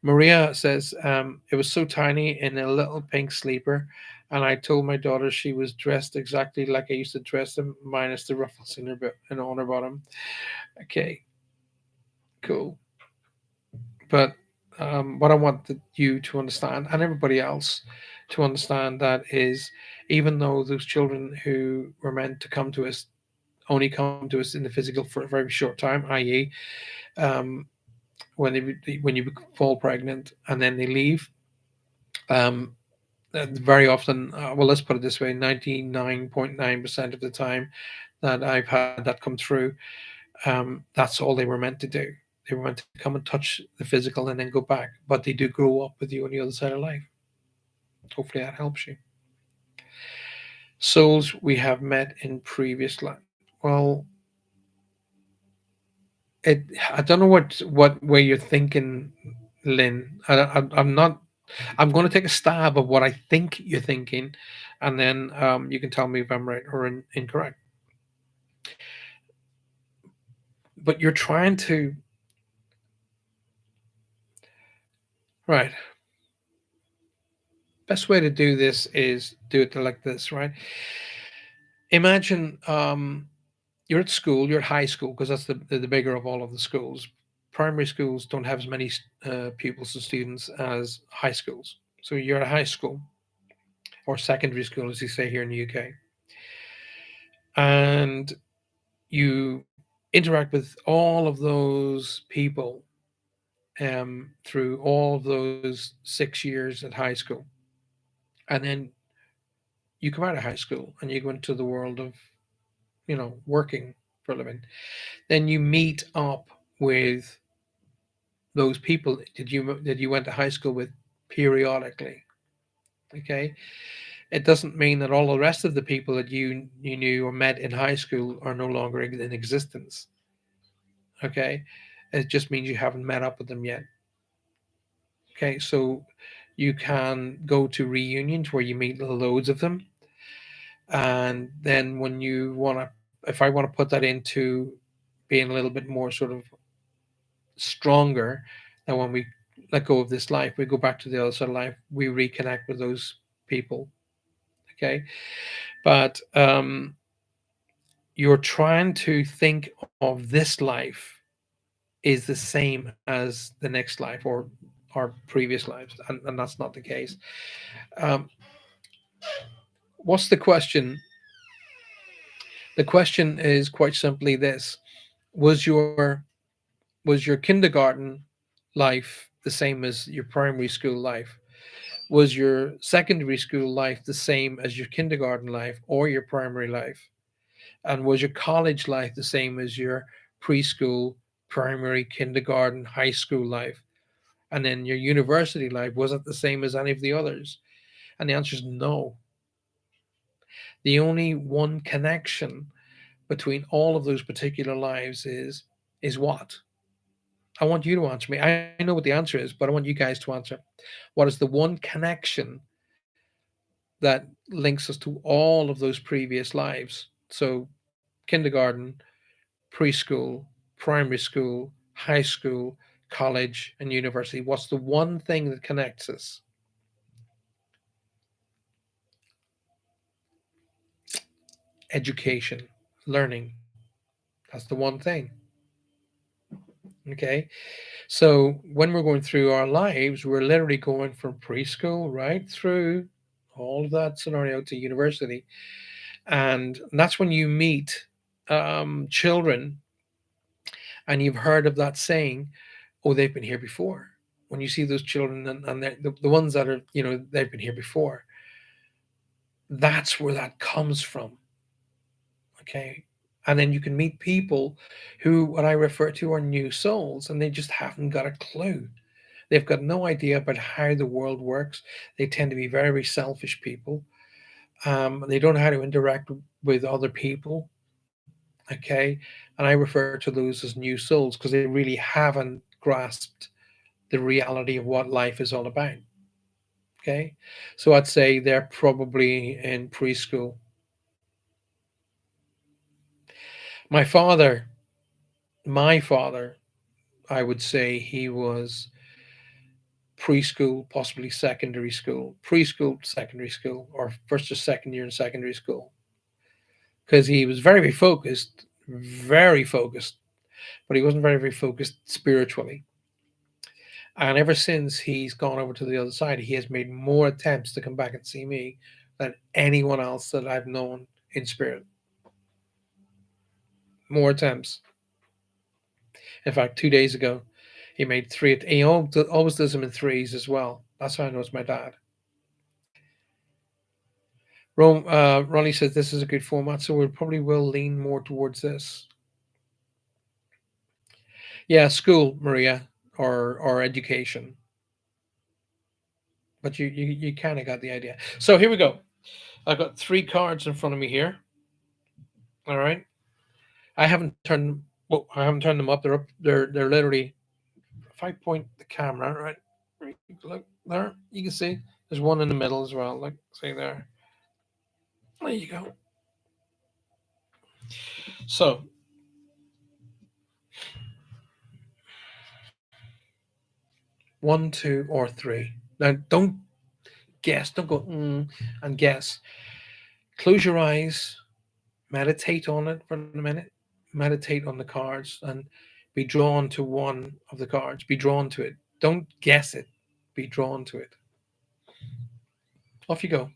S1: Maria says it was so tiny in a little pink sleeper, and I told my daughter she was dressed exactly like I used to dress them, minus the ruffles in on her bottom. Okay, cool. But what I want you to understand and everybody else to understand that is, even though those children who were meant to come to us only come to us in the physical for a very short time, i.e., um, when you fall pregnant and then they leave, um, very often, well, let's put it this way: 99.9% of the time that I've had that come through, that's all they were meant to do. They were meant to come and touch the physical and then go back, but they do grow up with you on the other side of life. Hopefully, that helps you. Souls we have met in previous life. Well, it. I don't know what way you're thinking, Lynn. I'm not. I'm going to take a stab of what I think you're thinking, and then you can tell me if I'm right or incorrect. But you're trying to. Right. Best way to do this is do it like this, right? Imagine you're at school, you're at high school, because that's the bigger of all of the schools. Primary schools don't have as many pupils and students as high schools. So you're at high school or secondary school, as you say here in the UK, and you interact with all of those people through all of those 6 years at high school, and then you come out of high school and you go into the world of working for a living. Then you meet up with those people that you went to high school with periodically. Okay, it doesn't mean that all the rest of the people that you knew or met in high school are no longer in existence. Okay, it just means you haven't met up with them yet. Okay, so you can go to reunions where you meet loads of them, and then when you want to, if I want to put that into being a little bit more sort of stronger, that when we let go of this life, we go back to the other side of life, we reconnect with those people. Okay, but you're trying to think of this life is the same as the next life or our previous lives, and that's not the case. Um, what's the question? The question is quite simply this: Was your was your kindergarten life the same as your primary school life? Was your secondary school life the same as your kindergarten life or your primary life? And was your college life the same as your preschool, primary, kindergarten, high school life? And then your university life, was it the same as any of the others? And the answer is no. The only one connection between all of those particular lives is what? I want you to answer me. I know what the answer is, but I want you guys to answer. What is the one connection that links us to all of those previous lives? So, kindergarten, preschool, primary school, high school, college, and university. What's the one thing that connects us? Education, learning. That's the one thing. Okay. So when we're going through our lives, we're literally going from preschool right through all of that scenario to university. And that's when you meet children, and you've heard of that saying, oh, they've been here before. When you see those children and the ones that are, they've been here before, that's where that comes from. Okay. And then you can meet people who, what I refer to, are new souls, and they just haven't got a clue. They've got no idea about how the world works. They tend to be very, very selfish people. They don't know how to interact with other people. Okay. And I refer to those as new souls because they really haven't grasped the reality of what life is all about. Okay. So I'd say they're probably in preschool. My father, my father, I would say he was preschool, possibly preschool, secondary school, or first or second year in secondary school, because he was very focused, but he wasn't very, very focused spiritually. And ever since he's gone over to the other side, he has made more attempts to come back and see me than anyone else that I've known in spirit. More attempts. In fact, 2 days ago, he made three. He always does them in threes as well. That's how I know it's my dad. Ronnie says this is a good format, so we probably will lean more towards this. Yeah, school, Maria, or education. But you kind of got the idea. So here we go. I've got three cards in front of me here. All right. I haven't turned. Well, I haven't turned them up. They're up. They're literally. If I point the camera right, look there, you can see there's one in the middle as well. Like see there. There you go. So 1, 2, or 3. Now don't guess. Don't go and guess. Close your eyes. Meditate on it for a minute. Meditate on the cards and be drawn to one of the cards. Be drawn to it. Don't guess it. Be drawn to it. Off you go.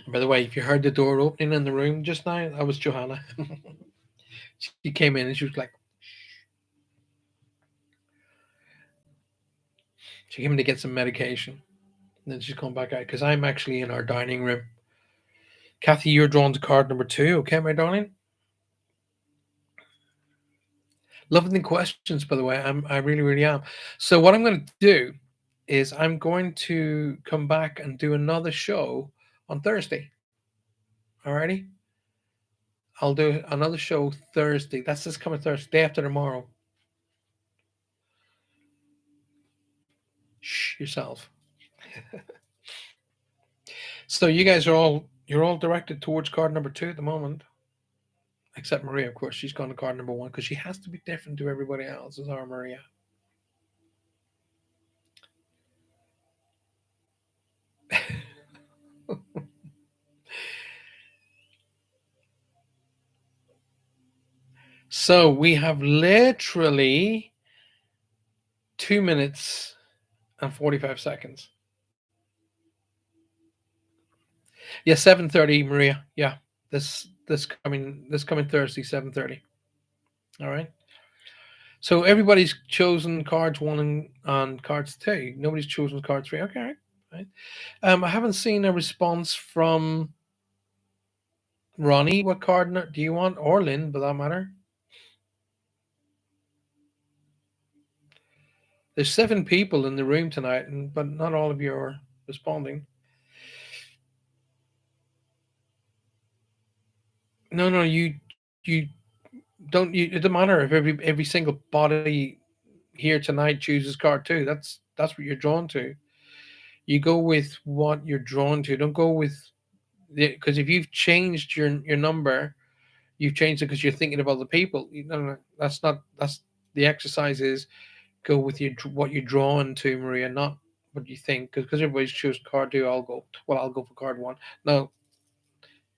S1: And by the way, if you heard the door opening in the room just now, that was Johanna. She came in and she was like, she came in to get some medication. And then she's come back out because I'm actually in our dining room. Kathy, you're drawn to card number 2. Okay, my darling? Loving the questions, by the way. I really, really am. So what I'm going to do is I'm going to come back and do another show on Thursday. Alrighty? I'll do another show Thursday. That's this coming Thursday, day after tomorrow. Shh, yourself. So you guys are you're all directed towards card number 2 at the moment. Except Maria, of course. She's gone to card number 1 because she has to be different to everybody else, is our Maria. So we have literally 2 minutes and 45 seconds. Yeah, 7:30, Maria. Yeah, this coming Thursday, 7:30. All right. So everybody's chosen cards 1 and cards 2. Nobody's chosen card 3. Okay, right. I haven't seen a response from Ronnie. What card do you want, or Lynn, for that matter? There's 7 people in the room tonight, but not all of you are responding. No, no, you don't. It doesn't matter if every single body here tonight chooses card 2. That's what you're drawn to. You go with what you're drawn to. Don't go with because if you've changed your number, you've changed it because you're thinking about the people. No, no, that's not. That's the exercise is go with what you're drawn to, Maria, not what you think. Because everybody's choosing card 2, I'll go. Well, I'll go for card 1. No,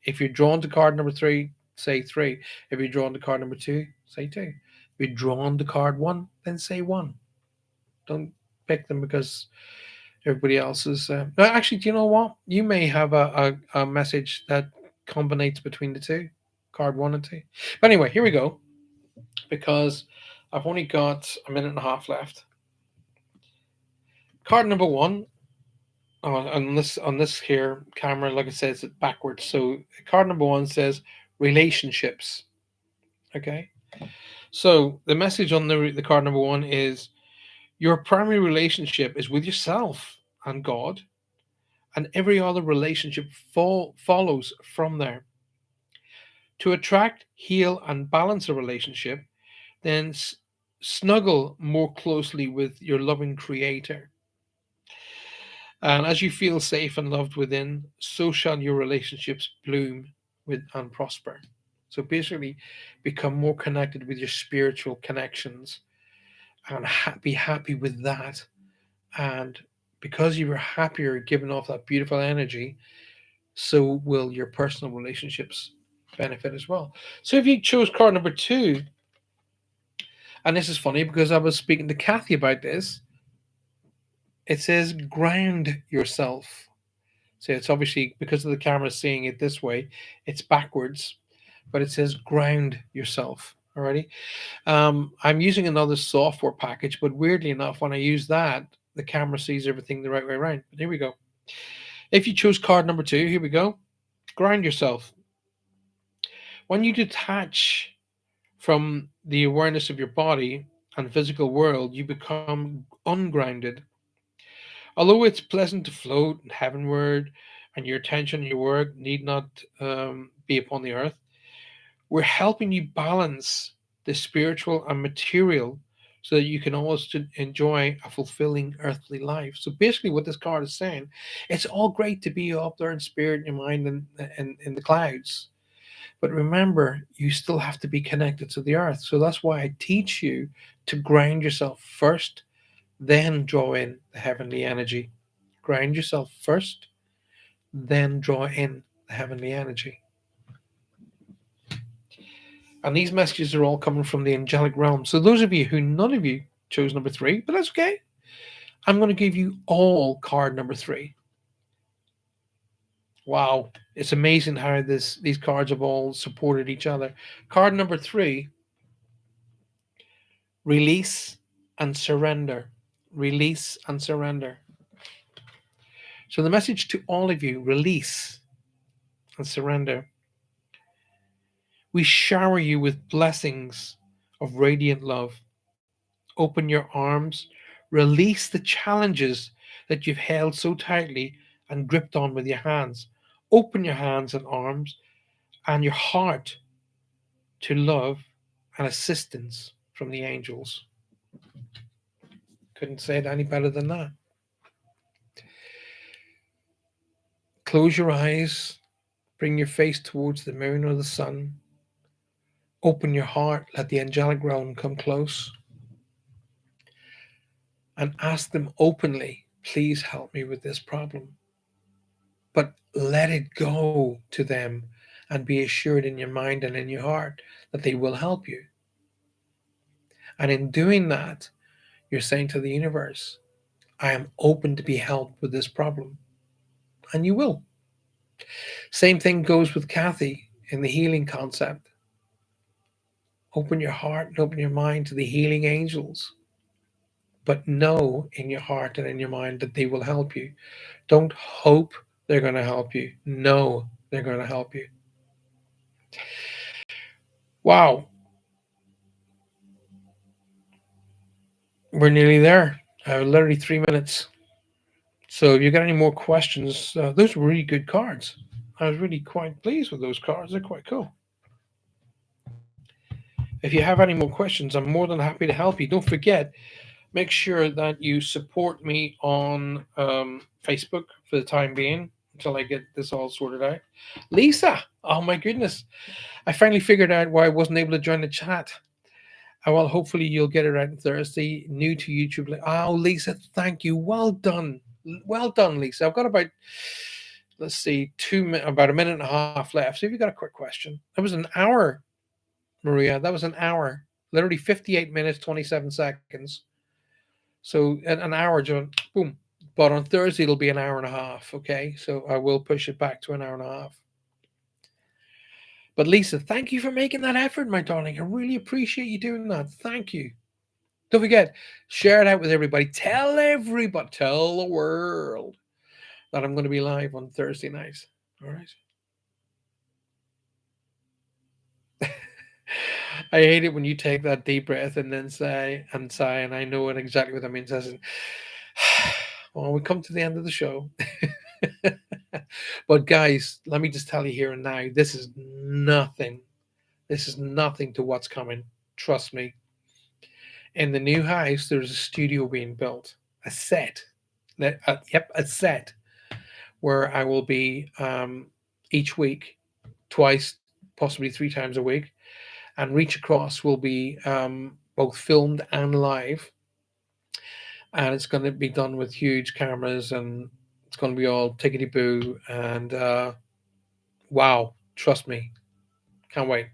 S1: if you're drawn to card number 3, say 3. If you're drawn to card number 2, say 2. If you're drawn to card 1, then say 1. Don't pick them because everybody else is. No, actually, do you know what? You may have a message that combinates between the two, card 1 and 2. But anyway, here we go. Because I've only got a minute and a half left. Card number 1 on this here camera, like I said, it's backwards. So card number 1 says relationships. Okay. So the message on the card number 1 is your primary relationship is with yourself and God, and every other relationship follows from there. To attract, heal, and balance a relationship, then snuggle more closely with your loving Creator. And as you feel safe and loved within, so shall your relationships bloom with and prosper. So basically, become more connected with your spiritual connections and be happy with that. And because you were happier giving off that beautiful energy, so will your personal relationships benefit as well. So if you chose card number two, and this is funny because I was speaking to Kathy about this, it says ground yourself. So it's obviously because of the camera seeing it this way, it's backwards, but it says ground yourself. Alrighty. I'm using another software package, but weirdly enough, when I use that, the camera sees everything the right way around. But here we go. If you choose card number two, here we go. Ground yourself. When you detach from the awareness of your body and physical world, you become ungrounded. Although it's pleasant to float heavenward and your attention and your work need not be upon the earth, we're helping you balance the spiritual and material so that you can always enjoy a fulfilling earthly life. So basically, what this card is saying, it's all great to be up there in spirit, in your mind, and in the clouds. But remember, you still have to be connected to the earth. So that's why I teach you to ground yourself first, then draw in the heavenly energy. Ground yourself first, then draw in the heavenly energy. And these messages are all coming from the angelic realm. So those of you who none of you chose number three, but that's okay. I'm going to give you all card number three. Wow, it's amazing how these cards have all supported each other. Card number three, release and surrender. Release and surrender. So the message to all of you, release and surrender. We shower you with blessings of radiant love. Open your arms, release the challenges that you've held so tightly and gripped on with your hands. Open your hands and arms and your heart to love and assistance from the angels. Couldn't say it any better than that. Close your eyes, bring your face towards the moon or the sun. Open your heart, let the angelic realm come close, and ask them openly, please help me with this problem. But let it go to them and be assured in your mind and in your heart that they will help you. And in doing that, you're saying to the universe, I am open to be helped with this problem. And you will. Same thing goes with Kathy in the healing concept. Open your heart and open your mind to the healing angels. But know in your heart and in your mind that they will help you. Don't hope they're going to help you. Know they're going to help you. Wow. We're nearly there. Literally 3 minutes. So if you got any more questions, those were really good cards. I was really quite pleased with those cards. They're quite cool. If you have any more questions, I'm more than happy to help you. Don't forget, make sure that you support me on Facebook for the time being until I get this all sorted out. Lisa, oh my goodness. I finally figured out why I wasn't able to join the chat. Well, hopefully you'll get it right on Thursday. New to YouTube. Oh, Lisa, thank you. Well done. Well done, Lisa. I've got about, let's see, about a minute and a half left. So if you got a quick question, that was an hour, Maria. That was an hour. Literally 58 minutes, 27 seconds. So an hour, John, boom. But on Thursday, it'll be an hour and a half. Okay. So I will push it back to an hour and a half. But Lisa, thank you for making that effort, my darling. I really appreciate you doing that. Thank you. Don't forget, share it out with everybody. Tell everybody, tell the world that I'm going to be live on Thursday nights. All right. I hate it when you take that deep breath and then sigh, and I know exactly what that means. As in, well, we come to the end of the show. But guys, let me just tell you here and now, this is nothing. This is nothing to what's coming. Trust me. In the new house, there's a studio being built, a set. A set where I will be each week, twice, possibly three times a week, and Reach Across will be both filmed and live, and it's going to be done with huge cameras, and it's going to be all tickety boo, and wow, trust me, Can't wait.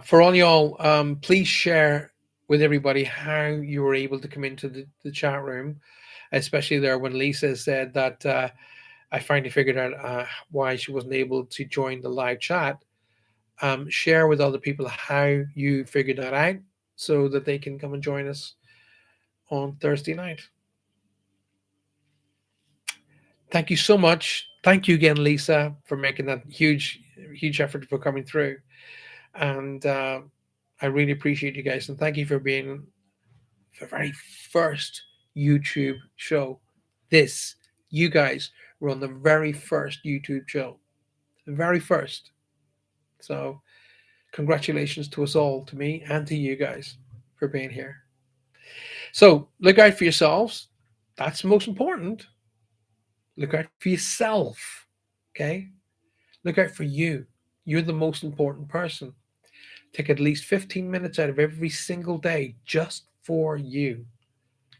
S1: For all y'all, please share with everybody how you were able to come into the chat room, especially there when Lisa said that I finally figured out why she wasn't able to join the live chat. Share with other people how you figured that out so that they can come and join us on Thursday night. Thank you so much. Thank you again, Lisa, for making that huge effort for coming through. And I really appreciate you guys. And thank you for being the very first YouTube show. This, you guys were on the very first YouTube show. The very first. So, congratulations to us all, to me and to you guys for being here. So, look out for yourselves. That's most important. Look out for yourself. Okay? Look out for you. You're the most important person. Take at least 15 minutes out of every single day just for you,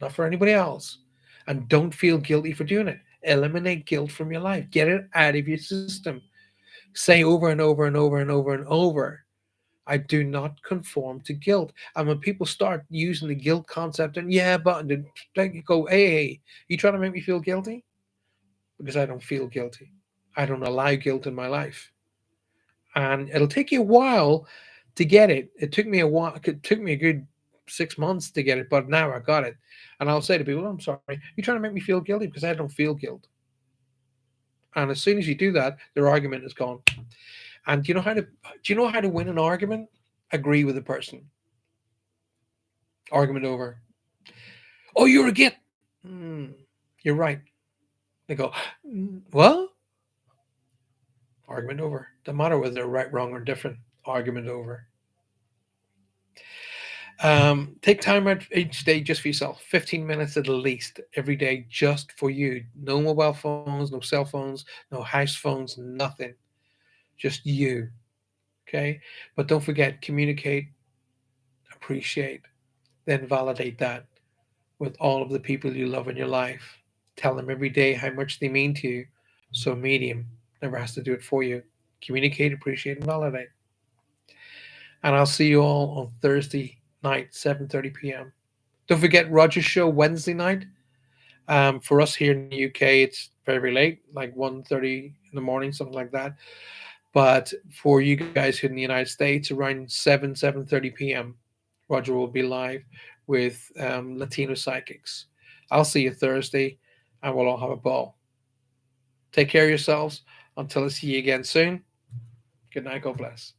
S1: not for anybody else. And don't feel guilty for doing it. Eliminate guilt from your life. Get it out of your system. Say over and over and over and over and over, I do not conform to guilt. And when people start using the guilt concept, and yeah, but then you go, hey, you trying to make me feel guilty? Because I don't feel guilty. I don't allow guilt in my life. And it'll take you a while to get it. It took me a while. It took me a good 6 months to get it, but now I got it. And I'll say to people, "I'm sorry, you're trying to make me feel guilty because I don't feel guilt." And as soon as you do that, their argument is gone. And do you know how to win an argument? Agree with the person. Argument over. Oh, you're a git. You're right. They go, what? Argument over. Doesn't matter whether they're right, wrong, or different. Argument over. Take time out each day just for yourself. 15 minutes at least every day just for you. No mobile phones, no cell phones, no house phones, nothing. Just you. Okay? But don't forget, communicate, appreciate, then validate that with all of the people you love in your life. Tell them every day how much they mean to you. So medium never has to do it for you. Communicate, appreciate, and validate. And I'll see you all on Thursday night, 7:30 p.m. Don't forget Roger's show Wednesday night. For us here in the UK, it's very, very late, like 1:30 in the morning, something like that. But for you guys here in the United States, around 7:30 p.m., Roger will be live with Latino psychics. I'll see you Thursday, and we'll all have a ball. Take care of yourselves. Until I see you again soon. Good night. God bless.